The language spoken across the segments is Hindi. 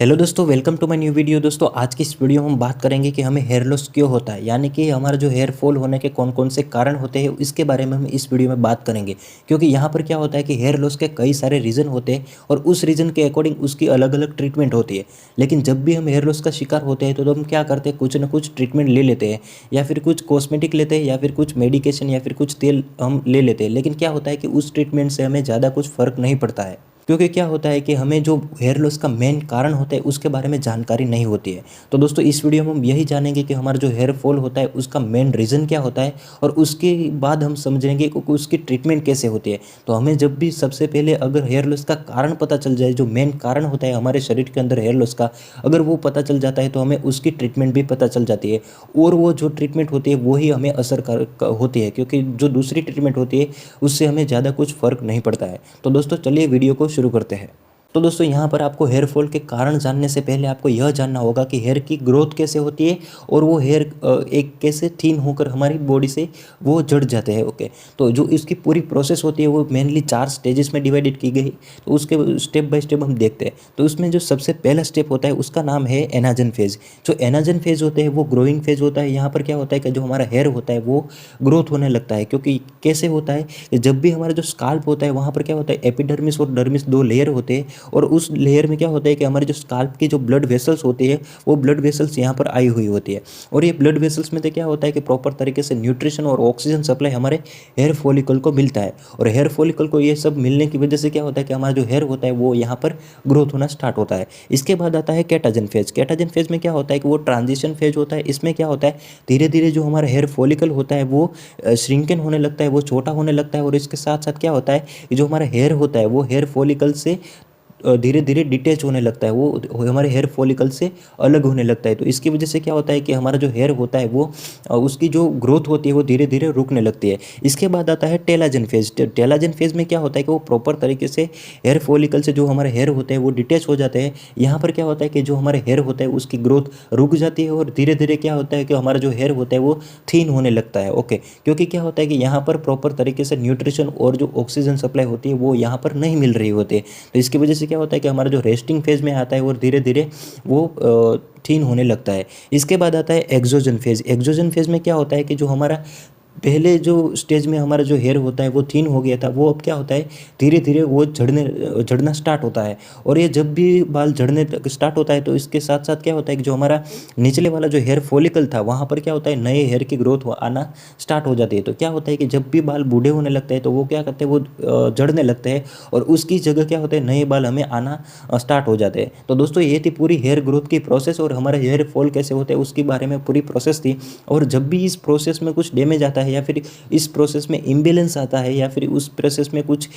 हेलो दोस्तों, welcome to my new video. दोस्तों, आज की इस वीडियो में हम बात करेंगे कि हमें हेयर लॉस क्यों होता है, यानी कि हमारा जो हेयर फॉल होने के कौन कौन से कारण होते हैं इसके बारे में हम इस वीडियो में बात करेंगे। क्योंकि यहाँ पर क्या होता है कि हेयर लॉस के कई सारे रीज़न होते हैं और उस रीज़न के अकॉर्डिंग उसकी अलग अलग ट्रीटमेंट होती है। लेकिन जब भी हम हेयर लॉस का शिकार होते हैं तो हम क्या करते हैं, कुछ ना कुछ ट्रीटमेंट ले लेते हैं, या फिर कुछ कॉस्मेटिक लेते हैं, या फिर कुछ मेडिकेशन, या फिर कुछ तेल हम ले लेते हैं। लेकिन क्या होता है कि उस ट्रीटमेंट से हमें ज़्यादा कुछ फ़र्क नहीं पड़ता है, क्योंकि क्या होता है कि हमें जो हेयर लॉस का मेन कारण होता है उसके बारे में जानकारी नहीं होती है। तो दोस्तों, इस वीडियो में हम यही जानेंगे कि हमारा जो हेयर फॉल होता है उसका मेन रीज़न क्या होता है, और उसके बाद हम समझेंगे कि उसकी ट्रीटमेंट कैसे होती है। तो हमें जब भी सबसे पहले अगर हेयर लॉस का कारण पता चल जाए, जो मेन कारण होता है हमारे शरीर के अंदर हेयर लॉस का, अगर वो पता चल जाता है तो हमें उसकी ट्रीटमेंट भी पता चल जाती है। और वो जो ट्रीटमेंट होती है वही हमें होती है, क्योंकि जो दूसरी ट्रीटमेंट होती है उससे हमें ज़्यादा कुछ फ़र्क नहीं पड़ता है। तो दोस्तों, चलिए वीडियो को शुरू करते हैं। तो दोस्तों, यहाँ पर आपको हेयर फॉल के कारण जानने से पहले आपको यह जानना होगा कि हेयर की ग्रोथ कैसे होती है, और वो हेयर एक कैसे थिन होकर हमारी बॉडी से वो जड़ जाते हैं। ओके, तो जो इसकी पूरी प्रोसेस होती है वो मेनली 4 स्टेजेस में डिवाइडेड की गई। तो उसके स्टेप बाय स्टेप हम देखते हैं। तो उसमें जो सबसे पहला स्टेप होता है उसका नाम है एनाजन फेज। जो एनाजन फेज होते हैं वो ग्रोइंग फेज होता है। यहाँ पर क्या होता है कि जो हमारा हेयर होता है वो ग्रोथ होने लगता है। क्योंकि कैसे होता है कि जब भी हमारा जो स्काल्प होता है वहाँ पर क्या होता है, एपिडर्मिस और डर्मिस 2 लेयर होते हैं, और उस लेयर में क्या होता है कि हमारे जो स्काल्प की जो ब्लड वेसल्स होती है वो ब्लड वेसल्स यहाँ पर आई हुई होती है। और ये ब्लड वेसल्स में तो क्या होता है कि प्रॉपर तरीके से न्यूट्रिशन और ऑक्सीजन सप्लाई हमारे हेयर फॉलिकल को मिलता है। और हेयर फॉलिकल को ये सब मिलने की वजह से क्या होता है कि हमारा जो हेयर होता है वो यहाँ पर ग्रोथ होना स्टार्ट होता है। इसके बाद आता है कैटाजन फेज। कैटाजन फेज में क्या होता है कि वो ट्रांजिशन फेज होता है। इसमें क्या होता है, धीरे धीरे जो हमारा हेयर फॉलिकल होता है वो श्रिंकन होने लगता है, वो छोटा होने लगता है। और इसके साथ साथ क्या होता है कि जो हमारा हेयर होता है वो हेयर फॉलिकल से धीरे धीरे डिटैच होने लगता है, वो हमारे हेयर फॉलिकल से अलग होने लगता है। तो इसकी वजह से क्या होता है कि हमारा जो हेयर होता है वो उसकी जो ग्रोथ होती है वो धीरे धीरे रुकने लगती है। इसके बाद आता है टेलाजन फेज। टेलाजन फेज में क्या होता है कि वो प्रॉपर तरीके से हेयर फॉलिकल से जो हमारे हेयर होते हैं वो डिटैच हो जाते हैं। यहाँ पर क्या होता है कि जो हमारे हेयर होता है उसकी ग्रोथ रुक जाती है, और धीरे धीरे क्या होता है कि हमारा जो हेयर होता है वो थिन होने लगता है। ओके, क्योंकि क्या होता है कि यहाँ पर प्रॉपर तरीके से न्यूट्रिशन और जो ऑक्सीजन सप्लाई होती है वो यहाँ पर नहीं मिल रही होती है। तो इसकी वजह से क्या होता है कि हमारा जो रेस्टिंग फेज में आता है और धीरे धीरे वो थिन होने लगता है। इसके बाद आता है एक्सोजन फेज। एक्सोजन फेज में क्या होता है कि जो हमारा पहले जो स्टेज में हमारा जो हेयर होता है वो थिन हो गया था, वो अब क्या होता है, धीरे धीरे वो झड़ना स्टार्ट होता है। और ये जब भी बाल झड़ने स्टार्ट होता है तो इसके साथ साथ क्या होता है कि जो हमारा निचले वाला जो हेयर फॉलिकल था वहाँ पर क्या होता है, नए हेयर की ग्रोथ आना स्टार्ट हो जाती है। तो क्या होता है कि जब भी बाल बूढ़े होने लगते हैं तो वो क्या करते हैं, वो झड़ने लगते हैं, और उसकी जगह क्या होता है, नए बाल हमें आना स्टार्ट हो जाते हैं। तो दोस्तों, ये थी पूरी हेयर ग्रोथ की प्रोसेस, और हमारे हेयर फॉल कैसे होते हैं उसके बारे में पूरी प्रोसेस थी। और जब भी इस प्रोसेस में कुछ डैमेज आता है, या फिर इस प्रोसेस में इम्बैलेंस आता है, या फिर उस प्रोसेस में कुछ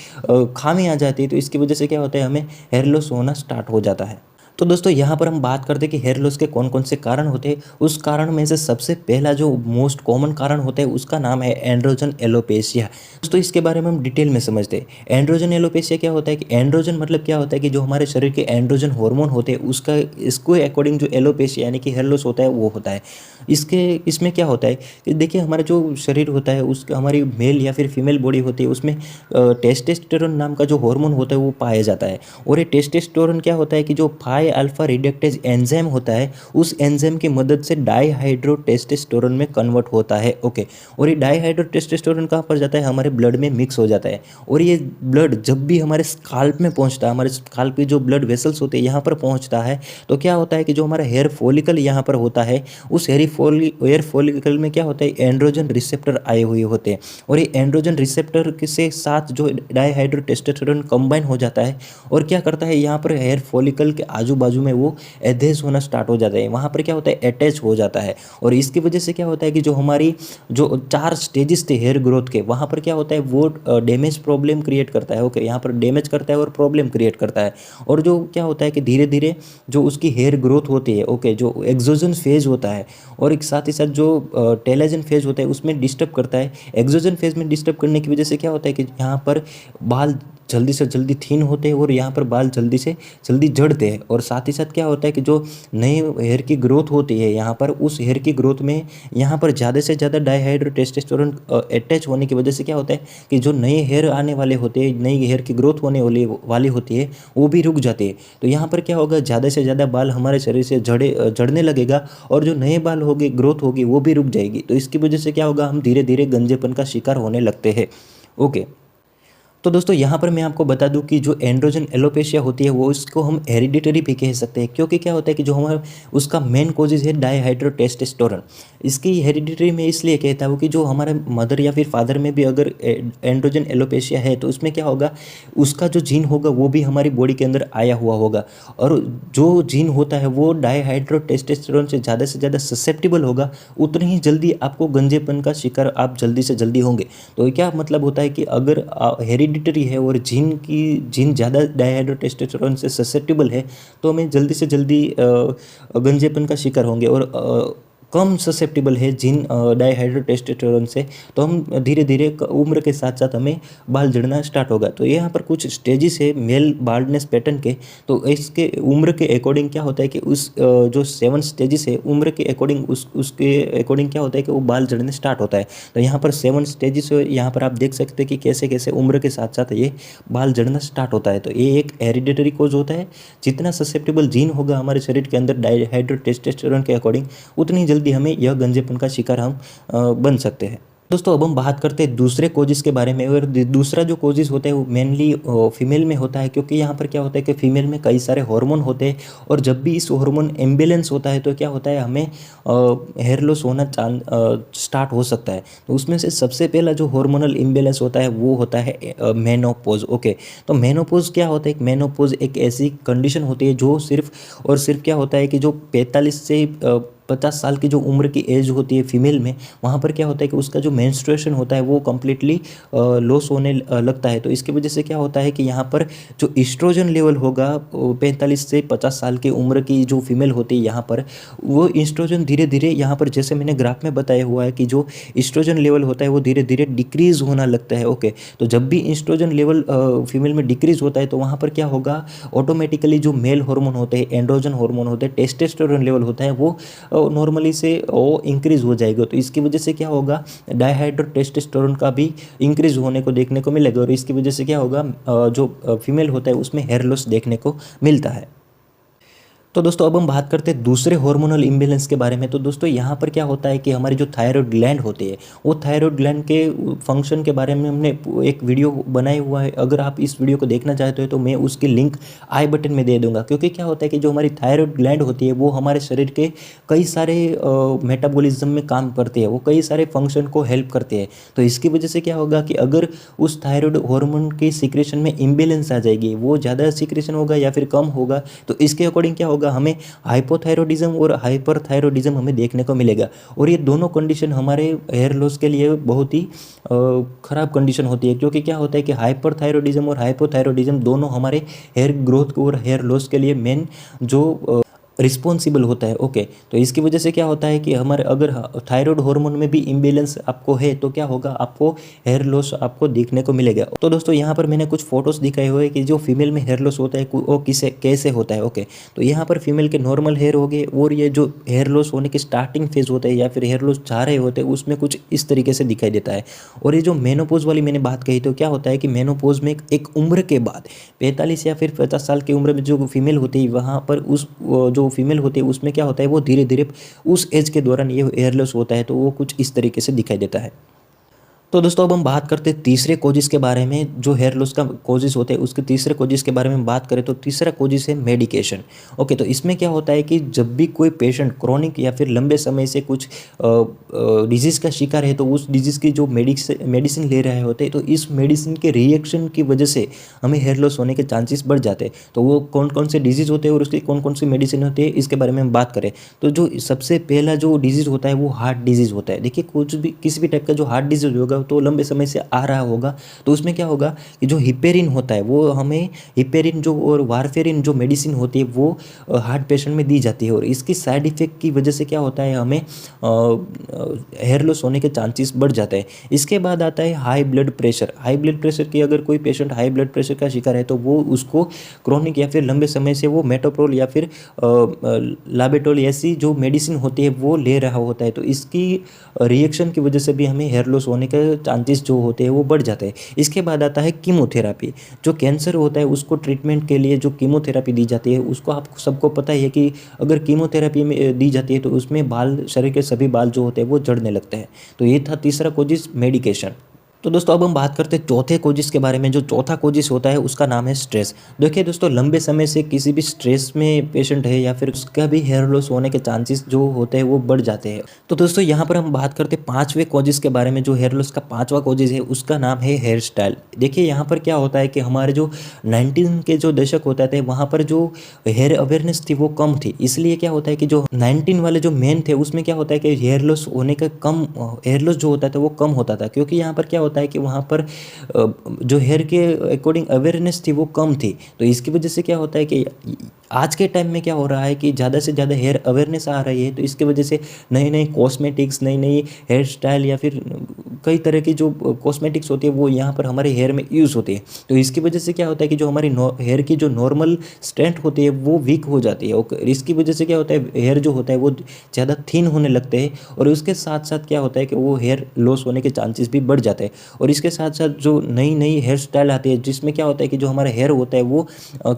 खामी आ जाती है, तो इसकी वजह से क्या होता है, हमें हेयर लॉस होना स्टार्ट हो जाता है। तो दोस्तों, यहाँ पर हम बात करते हैं कि हेयर लॉस के कौन कौन से कारण होते हैं। उस कारण में से सबसे पहला जो मोस्ट कॉमन कारण होता है उसका नाम है एंड्रोजन एलोपेशिया। दोस्तों, इसके बारे में हम डिटेल में समझते हैं। एंड्रोजन एलोपेशिया क्या होता है कि एंड्रोजन मतलब क्या होता है कि जो हमारे शरीर के एंड्रोजन हार्मोन होते हैं उसका इसको अकॉर्डिंग जो एलोपेशिया यानी कि हेयर लॉस होता है वो होता है। इसमें क्या होता है कि देखिए, हमारा जो शरीर होता है उसका, हमारी मेल या फिर फीमेल बॉडी होती है, उसमें टेस्टोस्टेरोन नाम का जो हार्मोन होता है वो पाया जाता है। और ये टेस्टोस्टेरोन क्या होता है कि जो 5 अल्फा रिडक्टेज एंजाइम होता है उस एंजाइम की मदद से डाईहाइड्रो टेस्टोस्टेरोन में कन्वर्ट होता है। ओके, और ये डाईहाइड्रो टेस्टोस्टेरोन कहाँ पर जाता है, हमारे ब्लड में मिक्स हो जाता है। और ये ब्लड जब भी हमारे स्काल्प में पहुँचता है, हमारे स्काल्प की जो ब्लड वेसल्स होते हैं यहाँ पर पहुँचता है, तो क्या होता है कि जो हमारा हेयर फॉलिकल यहाँ पर होता है उस हेयर फॉलिकल में क्या होता है, एंड्रोजन रिसेप्टर आए हुए होते हैं। और ये एंड्रोजन रिसेप्टर के से साथ जो डाईहाइड्रो टेस्टोस्टेरोन कंबाइन हो जाता है, और क्या करता है, यहाँ पर हेयर फॉलिकल के आजू बाजू में वो एडहेज होना स्टार्ट हो जाता है, वहाँ पर क्या होता है, अटैच हो जाता है। और इसकी वजह से क्या होता है कि जो हमारी जो 4 स्टेजेस थे हेयर ग्रोथ के, वहाँ पर क्या होता है, वो डैमेज प्रॉब्लम क्रिएट करता है। ओके, यहाँ पर डैमेज करता है और प्रॉब्लम क्रिएट करता है। और जो क्या होता है कि धीरे धीरे जो उसकी हेयर ग्रोथ होती है, ओके, जो एक्सोजन फेज होता है, और एक साथ ही साथ जो टेलोजन फेज होता है उसमें डिस्टर्ब करता है। एक्सोजन फेज में डिस्टर्ब करने की वजह से क्या होता है कि यहाँ पर बाल जल्दी से जल्दी थिन होते हैं, और यहाँ पर बाल जल्दी से जल्दी झड़ते हैं। और साथ ही साथ क्या होता है कि जो नए हेयर की ग्रोथ होती है यहाँ पर, उस हेयर की ग्रोथ में यहाँ पर ज़्यादा से ज़्यादा डाईहाइड्रोटेस्टोस्टेरोन अटैच होने की वजह से क्या होता है कि जो नए हेयर आने वाले होते हैं, नई हेयर की ग्रोथ होने वाली होती है, वो भी रुक जाती है। तो यहाँ पर क्या होगा, ज़्यादा से ज़्यादा बाल हमारे शरीर से झड़ने लगेगा और जो नए बाल होंगे, ग्रोथ होगी, वो भी रुक जाएगी। तो इसकी वजह से क्या होगा, हम धीरे धीरे गंजेपन का शिकार होने लगते हैं। ओके, तो दोस्तों यहाँ पर मैं आपको बता दूं कि जो एंड्रोजन एलोपेशिया होती है वो इसको हम हेरिडिटरी भी कह सकते हैं, क्योंकि क्या होता है कि जो हमारा उसका मेन कॉजेज है डाईहाइड्रोटेस्टोस्टेरोन। इसकी हेरिडिटरी में इसलिए कहता हूँ कि जो हमारे मदर या फिर फादर में भी अगर एंड्रोजन एलोपेशिया है तो उसमें क्या होगा, उसका जो जीन होगा वो भी हमारी बॉडी के अंदर आया हुआ होगा, और जो जीन होता है वो डाईहाइड्रोटेस्टोस्टेरोन से ज़्यादा ससेप्टिबल होगा, उतनी ही जल्दी आपको गंजेपन का शिकार आप जल्दी से जल्दी होंगे। तो क्या मतलब होता है कि अगर हेरिडिटरी है और जीन ज़्यादा डाईहाइड्रोटेस्टोस्टेरोन से ससेप्टिबल है तो हमें जल्दी से जल्दी गंजेपन का शिकार होंगे, और कम ससेप्टिबल है जीन डाईहाइड्रोटेस्टोस्टेरोन से तो हम धीरे धीरे उम्र के साथ साथ हमें बाल झड़ना स्टार्ट होगा। तो यहाँ पर कुछ स्टेजेस है मेल बाल्डनेस पैटर्न के, तो इसके उम्र के अकॉर्डिंग क्या होता है कि उस जो 7 स्टेजेस है उम्र के अकॉर्डिंग उसके अकॉर्डिंग क्या होता है कि वो बाल झड़ने स्टार्ट होता है। तो यहाँ पर 7 स्टेजेस है, यहाँ पर आप देख सकते हैं कि कैसे कैसे उम्र के साथ साथ ये बाल झड़ना स्टार्ट होता है। तो ये एक हेरिडिटरी कोज होता है, जितना ससेप्टेबल जीन होगा हमारे शरीर के अंदर डाईहाइड्रोटेस्टोस्टेरोन के अकॉर्डिंग, उतनी जल्दी हमें यह गंजेपन का शिकार हम बन सकते हैं। दोस्तों अब हम बात करते हैं दूसरे कोजिस के बारे में, और दूसरा जो कोजिस होता है वो मेनली फीमेल में होता है, क्योंकि यहाँ पर क्या होता है कि फीमेल में कई सारे हार्मोन होते हैं, और जब भी इस हार्मोन इम्बैलेंस होता है तो क्या होता है, हमें हेयर लॉस होना स्टार्ट हो सकता है। तो उसमें से सबसे पहला जो हार्मोनल इम्बैलेंस होता है वो होता है मेनोपॉज। ओके, तो मेनोपॉज क्या होता है, मेनोपॉज एक ऐसी कंडीशन होती है जो सिर्फ और सिर्फ क्या होता है कि जो 45 से 50 साल की जो उम्र की एज होती है फीमेल में, वहाँ पर क्या होता है कि उसका जो मेंस्ट्रुएशन होता है वो कम्प्लीटली लॉस होने लगता है। तो इसकी वजह से क्या होता है कि यहाँ पर जो ईस्ट्रोजन लेवल होगा 45 से 50 साल की उम्र की जो फीमेल होती है, यहाँ पर वो ईस्ट्रोजन धीरे धीरे, यहाँ पर जैसे मैंने ग्राफ में बताया हुआ है कि जो ईस्ट्रोजन लेवल होता है वो धीरे धीरे डिक्रीज होना लगता है। ओके, तो जब भी ईस्ट्रोजन लेवल फीमेल में डिक्रीज होता है तो वहाँ पर क्या होगा, ऑटोमेटिकली जो मेल हार्मोन होते हैं, एंड्रोजन हार्मोन होते हैं, टेस्टोस्टेरोन लेवल होता है, वो नॉर्मली से वो इंक्रीज हो जाएगा। तो इसकी वजह से क्या होगा, डाईहाइड्रोटेस्टोस्टेरोन का भी इंक्रीज होने को देखने को मिलेगा, और इसकी वजह से क्या होगा, जो फीमेल होता है उसमें हेयर लॉस देखने को मिलता है। तो दोस्तों अब हम बात करते हैं दूसरे हार्मोनल इम्बैलेंस के बारे में। तो दोस्तों यहाँ पर क्या होता है कि हमारी जो थायराइड ग्लैंड होती है, वो थायराइड ग्लैंड के फंक्शन के बारे में हमने एक वीडियो बनाया हुआ है। अगर आप इस वीडियो को देखना चाहते हो तो मैं उसकी लिंक आई बटन में दे दूंगा, क्योंकि क्या होता है कि जो हमारी थायराइड ग्लैंड होती है वो हमारे शरीर के कई सारे मेटाबॉलिज्म में काम करती है, वो कई सारे फंक्शन को हेल्प करती है। तो इसकी वजह से क्या होगा कि अगर उस थायराइड हार्मोन की सिक्रेशन में इम्बैलेंस आ जाएगी, वो ज़्यादा सिक्रेशन होगा या फिर कम होगा, तो इसके अकॉर्डिंग क्या होगा, हमें हाइपोथायरॉयडिज्म और हाइपरथायरॉयडिज्म हमें देखने को मिलेगा। और ये दोनों कंडीशन हमारे हेयर लॉस के लिए बहुत ही ख़राब कंडीशन होती है, क्योंकि क्या होता है कि हाइपरथायरॉयडिज्म और हाइपोथायरॉयडिज्म दोनों हमारे हेयर ग्रोथ और हेयर लॉस के लिए मेन जो रिस्पॉन्सिबल होता है। ओके, तो इसकी वजह से क्या होता है कि हमारे अगर थायराइड हार्मोन में भी इम्बैलेंस आपको है तो क्या होगा, आपको हेयर लॉस आपको देखने को मिलेगा। तो दोस्तों यहाँ पर मैंने कुछ फोटोज दिखाए हुए कि जो फीमेल में हेयर लॉस होता है वो कैसे होता है। ओके, तो यहाँ पर फीमेल के नॉर्मल हेयर हो गए, और ये जो हेयर लॉस होने की स्टार्टिंग फेज होता है या फिर हेयर लॉस चाह रहे होते हैं उसमें कुछ इस तरीके से दिखाई देता है। और ये जो मेनोपॉज वाली मैंने बात कही, तो क्या होता है कि मेनोपॉज में एक उम्र के बाद 45 या फिर 50 साल की उम्र में जो फीमेल होती है, वहाँ पर उस जो फीमेल होती है उसमें क्या होता है, वो धीरे धीरे उस एज के दौरान ये हेयर लॉस होता है, तो वो कुछ इस तरीके से दिखाई देता है। तो दोस्तों अब हम बात करते हैं तीसरे कोजिस के बारे में, जो हेयर लॉस का कोजिस होते हैं उसके तीसरे कोजिस के बारे में बात करें तो तीसरा कोजिस है मेडिकेशन। ओके, तो इसमें क्या होता है कि जब भी कोई पेशेंट क्रोनिक या फिर लंबे समय से कुछ डिजीज़ का शिकार है तो उस डिजीज़ की जो मेडिसिन ले रहे होते हैं, तो इस मेडिसिन के रिएक्शन की वजह से हमें हेयर लॉस होने के चांसेस बढ़ जाते हैं। तो वो कौन कौन से डिजीज़ होते हैं और उसकी कौन कौन सी मेडिसिन होती है, इसके बारे में हम बात करें तो जो सबसे पहला जो डिजीज़ होता है वो हार्ट डिजीज़ होता है। देखिए, कुछ भी किसी भी टाइप का जो हार्ट डिजीज़ होगा होगा तो लंबे समय से आ रहा होगा, तो उसमें क्या होगा कि जो हिपेरिन होता है वो हमें हिपेरिन जो और वारफेरिन जो मेडिसिन होती है वो हार्ट पेशेंट में दी जाती है, और इसकी साइड इफ़ेक्ट की वजह से क्या होता है हमें हेयर लॉस होने के चांसेस बढ़ जाते हैं। इसके बाद आता है high blood pressure. High blood pressure की अगर कोई पेशेंट हाई ब्लड प्रेशर का शिकार है तो वो उसको क्रोनिक या फिर लंबे समय से वो मेटोप्रोल या फिर लाबेटोल ऐसी जो मेडिसिन होती है वो ले रहा होता है, तो इसकी रिएक्शन की वजह से भी हमें हेयर लॉस होने के चांसेस जो होते हैं वो बढ़ जाते हैं। इसके बाद आता है कीमोथेरापी। जो कैंसर होता है उसको ट्रीटमेंट के लिए जो कीमोथेरापी दी जाती है, उसको आपको सबको पता ही है कि अगर कीमोथेरापी में दी जाती है तो उसमें बाल, शरीर के सभी बाल जो होते हैं वो झड़ने लगते हैं। तो ये था तीसरा कोजिस, मेडिकेशन। तो दोस्तों अब हम बात करते हैं चौथे कोजिस के बारे में। जो चौथा कोजिस होता है उसका नाम है स्ट्रेस। देखिए दोस्तों, लंबे समय से किसी भी स्ट्रेस में पेशेंट है या फिर उसका भी हेयर लॉस होने के चांसेस जो होते हैं वो बढ़ जाते हैं। तो दोस्तों यहाँ पर हम बात करते हैं पांचवें कोजिस के बारे में। जो हेयर लॉस का पांचवा कोजिस है उसका नाम है हेयर स्टाइल। देखिए यहाँ पर क्या होता है कि हमारे जो 19 के जो दशक होते थे वहाँ पर जो हेयर अवेयरनेस थी वो कम थी, इसलिए क्या होता है कि जो 19 वाले जो मेन थे उसमें क्या होता है कि हेयर लॉस होने का कम, हेयर लॉस जो होता था वो कम होता था, क्योंकि यहाँ पर क्या होता है कि वहाँ पर जो हेयर के अकॉर्डिंग अवेयरनेस थी वो कम थी। तो इसकी वजह से क्या होता है कि आज के टाइम में क्या हो रहा है कि ज़्यादा से ज़्यादा हेयर अवेयरनेस आ रही है, तो इसकी वजह से नई नई कॉस्मेटिक्स, नई नई हेयर स्टाइल या फिर कई तरह की जो कॉस्मेटिक्स होती है वो यहाँ पर हमारे हेयर में यूज़ होती है। तो इसकी वजह से क्या होता है कि जो हमारी हेयर की जो नॉर्मल स्ट्रेंथ होती है वो वीक हो जाती है, और इसकी वजह से क्या होता है हेयर जो होता है वो ज़्यादा थिन होने लगते हैं, और उसके साथ साथ क्या होता है कि वो हेयर लॉस होने के चांसेस भी बढ़ जाते हैं। और इसके साथ साथ जो नई नई हेयर स्टाइल आती है जिसमें क्या होता है कि जो हमारा हेयर होता है वो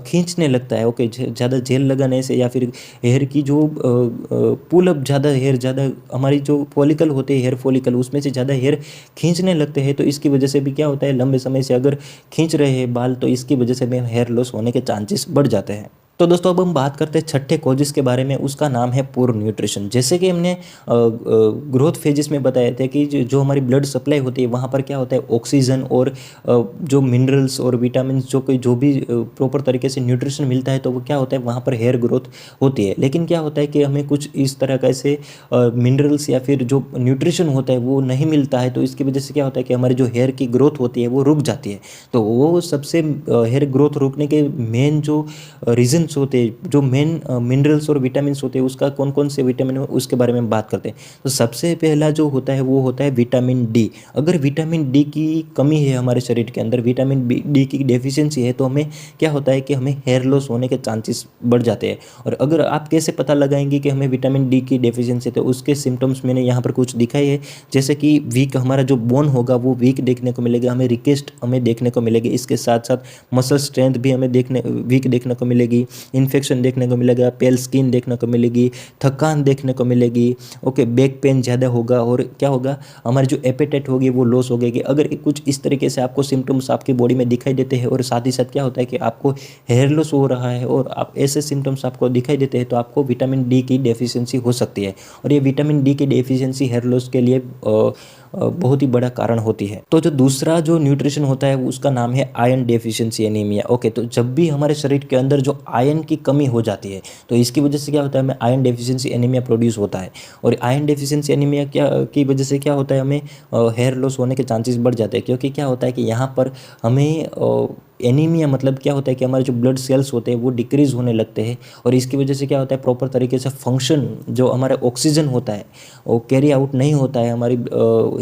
खींचने लगता है, ओके, ज़्यादा जेल लगाने से या फिर हेयर की जो पुल अप, ज़्यादा हेयर, ज़्यादा हमारी जो फॉलिकल होते हैं हेयर फॉलिकल उसमें से ज़्यादा हेयर खींचने लगते हैं। तो इसकी वजह से भी क्या होता है लंबे समय से अगर खींच रहे हैं बाल तो इसकी वजह से भी हेयर लॉस होने के चांसेस बढ़ जाते हैं। तो दोस्तों अब हम बात करते हैं छठे कोजिस के बारे में। उसका नाम है पुअर न्यूट्रिशन। जैसे कि हमने ग्रोथ फेजेस में बताया था कि जो हमारी ब्लड सप्लाई होती है वहाँ पर क्या होता है ऑक्सीजन और जो मिनरल्स और विटामिन जो भी प्रॉपर तरीके से न्यूट्रिशन मिलता है तो वो क्या होता है वहाँ पर हेयर ग्रोथ होती है। लेकिन क्या होता है कि हमें कुछ इस तरह का ऐसे मिनरल्स या फिर जो न्यूट्रिशन होता है वो नहीं मिलता है, तो इसकी वजह से क्या होता है कि हमारी जो हेयर की ग्रोथ होती है वो रुक जाती है। तो वो सबसे हेयर ग्रोथ रुकने के मेन जो रीजन होते हैं, जो मेन मिनरल्स और विटामिन्स होते हैं, उसका कौन कौन से विटामिन है उसके बारे में बात करते हैं। तो सबसे पहला जो होता है वो होता है विटामिन डी। अगर विटामिन डी की कमी है हमारे शरीर के अंदर, विटामिन डी की डेफिशिएंसी है, तो हमें क्या होता है कि हमें हेयर लॉस होने के चांसेस बढ़ जाते हैं। और अगर आप कैसे पता लगाएंगे कि हमें विटामिन डी की डेफिशिएंसी है, तो उसके सिम्टम्स मैंने यहाँ पर कुछ दिखाए हैं। जैसे कि वीक, हमारा जो बोन होगा वो वीक देखने को मिलेगा, हमें रिकेस्ट हमें देखने को मिलेगी। इसके साथ साथ मसल स्ट्रेंथ भी हमें वीक देखने को मिलेगी, इन्फेक्शन देखने को मिलेगा, पेल स्किन देखने को मिलेगी, थकान देखने को मिलेगी, ओके, बैक पेन ज़्यादा होगा, और क्या होगा हमारी जो एपेटाइट होगी वो लॉस हो गई। अगर कुछ इस तरीके से आपको सिम्टम्स आपकी बॉडी में दिखाई देते हैं और साथ ही साथ क्या होता है कि आपको हेयर लॉस हो रहा है और आप ऐसे सिम्टम्स आपको दिखाई देते हैं, तो आपको विटामिन डी की डेफिशिएंसी हो सकती है। और ये विटामिन डी की डेफिशिएंसी हेयर लॉस के लिए बहुत ही बड़ा कारण होती है। तो जो दूसरा जो न्यूट्रिशन होता है उसका नाम है आयरन डेफिशिएंसी एनीमिया। ओके, तो जब भी हमारे शरीर के अंदर जो आयरन की कमी हो जाती है तो इसकी वजह से क्या होता है हमें आयरन डेफिशिएंसी एनीमिया प्रोड्यूस होता है। और आयरन डेफिशिएंसी एनीमिया की वजह से क्या होता है हमें हेयर लॉस होने के चांसेस बढ़ जाते हैं, क्योंकि क्या होता है कि यहाँ पर हमें एनीमिया मतलब क्या होता है कि हमारे जो ब्लड सेल्स होते हैं वो डिक्रीज़ होने लगते हैं, और इसकी वजह से क्या होता है प्रॉपर तरीके से फंक्शन जो हमारा ऑक्सीजन होता है वो कैरी आउट नहीं होता है हमारी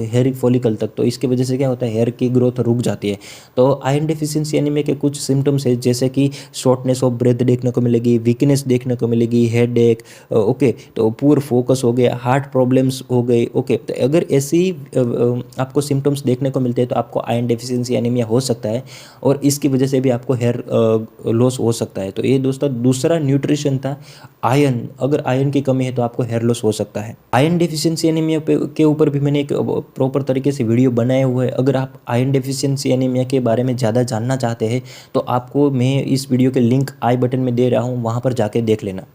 हेयर फॉलिकल तक। तो इसकी वजह से क्या होता है हेयर की ग्रोथ रुक जाती है। तो आयरन डेफिशिएंसी एनीमिया के कुछ सिम्टम्स है, जैसे कि शॉर्टनेस ऑफ ब्रेथ देखने को मिलेगी, वीकनेस देखने को मिलेगी, हेडेक, ओके, तो पुअर फोकस हो गया, हार्ट प्रॉब्लम्स हो गए। ओके, तो अगर ऐसी आपको सिम्टम्स देखने को मिलते हैं तो आपको आयरन डेफिशिएंसी एनीमिया हो सकता है, और इसकी वजह से भी आपको हेयर लॉस हो सकता है। तो ये दोस्तों दूसरा न्यूट्रिशन था आयरन। अगर आयरन की कमी है तो आपको हेयर लॉस हो सकता है। आयरन डेफिशिएंसी एनीमिया के ऊपर भी मैंने एक प्रॉपर तरीके से वीडियो बनाया हुआ है। अगर आप आयरन डेफिशिएंसी एनीमिया के बारे में ज़्यादा जानना चाहते हैं तो आपको मैं इस वीडियो के लिंक आई बटन में दे रहा हूँ, वहाँ पर जाके देख लेना।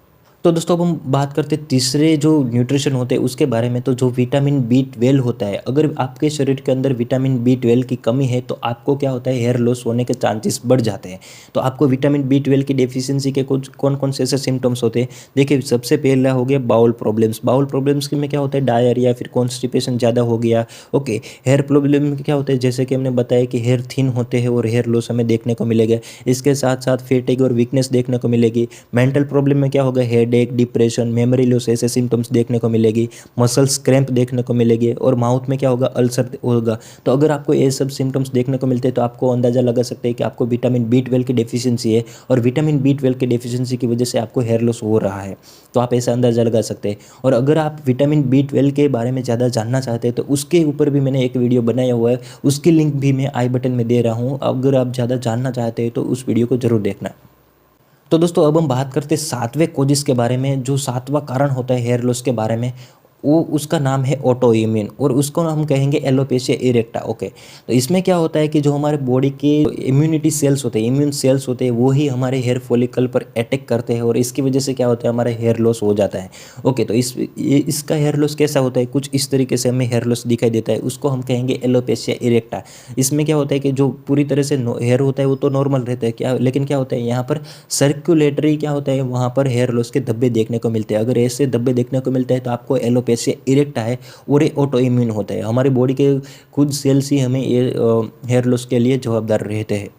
तो दोस्तों अब हम बात करते हैं तीसरे जो न्यूट्रिशन होते हैं उसके बारे में। तो जो विटामिन B12 होता है, अगर आपके शरीर के अंदर विटामिन B12 की कमी है तो आपको क्या होता है, हेयर लॉस होने के चांसेस बढ़ जाते हैं। तो आपको विटामिन B12 की डेफिशिएंसी के कुछ कौन कौन से ऐसे सिम्टम्स होते हैं, देखिए सबसे पहला हो गया बाउल प्रॉब्लम्स। बाउल प्रॉब्लम्स में क्या होता है, डायरिया, फिर कॉन्स्टिपेशन ज़्यादा हो गया। ओके, हेयर प्रॉब्लम में क्या होता है, जैसे कि हमने बताया कि हेयर थिन होते हैं और हेयर लॉस हमें देखने को मिलेगा। इसके साथ साथ फेटिग और वीकनेस देखने को मिलेगी। मेंटल प्रॉब्लम में क्या होगा, हेडेक, डिप्रेशन, मेमोरी लॉस ऐसे सिम्टम्स देखने को मिलेगी। मसल्स क्रैम्प देखने को मिलेगी और माउथ में क्या होगा, अल्सर होगा। तो अगर आपको ये सब सिम्टम्स देखने को मिलते हैं तो आपको अंदाज़ा लगा सकते हैं कि आपको विटामिन B12 की डेफिशिएंसी है और विटामिन B12 की डेफिशिएंसी की वजह से आपको हेयर लॉस हो रहा है। तो आप ऐसा अंदाज़ा लगा सकते हैं। और अगर आप विटामिन B12 के बारे में ज़्यादा जानना चाहते हैं तो उसके ऊपर भी मैंने एक वीडियो बनाया हुआ है, उसकी लिंक भी मैं आई बटन में दे रहा हूँ। अगर आप ज़्यादा जानना चाहते हैं तो उस वीडियो को ज़रूर देखना। तो दोस्तों अब हम बात करते हैं सातवें कोजिस के बारे में। जो सातवां कारण होता है हेयर लॉस के बारे में, वो उसका नाम है ऑटो इम्यून और उसको हम कहेंगे एलोपेशिया इरेक्टा। ओके, तो इसमें क्या होता है कि जो हमारे बॉडी के इम्यूनिटी सेल्स होते हैं, इम्यून सेल्स होते हैं, वो ही हमारे हेयर फॉलिकल पर अटैक करते हैं और इसकी वजह से क्या होता है, हमारा हेयर लॉस हो जाता है। ओके, तो इसका हेयर लॉस कैसा होता है, कुछ इस तरीके से हमें हेयर लॉस दिखाई देता है, उसको हम कहेंगे एलोपेशिया इरेक्टा। इसमें क्या होता है कि जो पूरी तरह से हेयर होता है वो तो नॉर्मल रहता है क्या, लेकिन क्या होता है यहाँ पर सर्कुलेटरी क्या होता है, वहाँ पर हेयर लॉस के धब्बे देखने को मिलते हैं। अगर ऐसे धब्बे देखने को मिलते हैं तो आपको एलोपेशिया इरेक्टा है और ये ऑटो इम्यून होता है। हमारी बॉडी के खुद सेल्स ही हमें ये हेयर लॉस के लिए जवाबदार रहते हैं।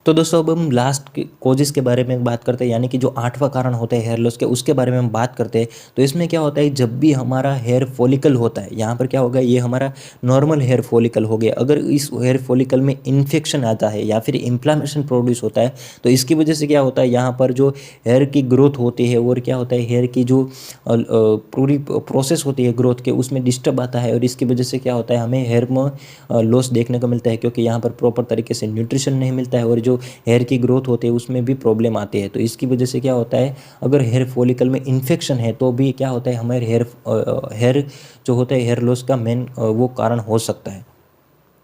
तो दोस्तों अब हम लास्ट के कॉजेज़ के बारे में बात करते हैं, यानी कि जो आठवां कारण होता है हेयर लॉस के, उसके बारे में हम बात करते हैं। तो इसमें क्या होता है, जब भी हमारा हेयर फॉलिकल होता है, यहाँ पर क्या होगा, ये हमारा नॉर्मल हेयर फॉलिकल हो गया। अगर इस हेयर फॉलिकल में इन्फेक्शन आता है या फिर इन्फ्लामेशन प्रोड्यूस होता है तो इसकी वजह से क्या होता है, यहाँ पर जो हेयर की ग्रोथ होती है और क्या होता है, हेयर की जो पूरी प्रोसेस होती है ग्रोथ के, उसमें डिस्टर्ब आता है और इसकी वजह से क्या होता है, हमें हेयर में लॉस देखने को मिलता है, क्योंकि यहाँ पर प्रॉपर तरीके से न्यूट्रिशन नहीं मिलता है और जो हेयर की ग्रोथ होती है उसमें भी प्रॉब्लम आती है। तो इसकी वजह से क्या होता है, अगर हेयर फॉलिकल में इन्फेक्शन है तो भी क्या होता है, हमारे हेयर जो होता है हेयर लॉस का मेन वो कारण हो सकता है।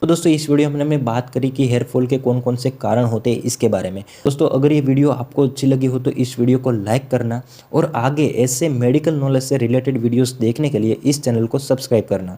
तो दोस्तों इस वीडियो में हमने बात करी कि हेयर फॉल के कौन कौन से कारण होते हैं इसके बारे में। दोस्तों अगर ये वीडियो आपको अच्छी लगी हो तो इस वीडियो को लाइक करना और आगे ऐसे मेडिकल नॉलेज से रिलेटेड वीडियोस देखने के लिए इस चैनल को सब्सक्राइब करना।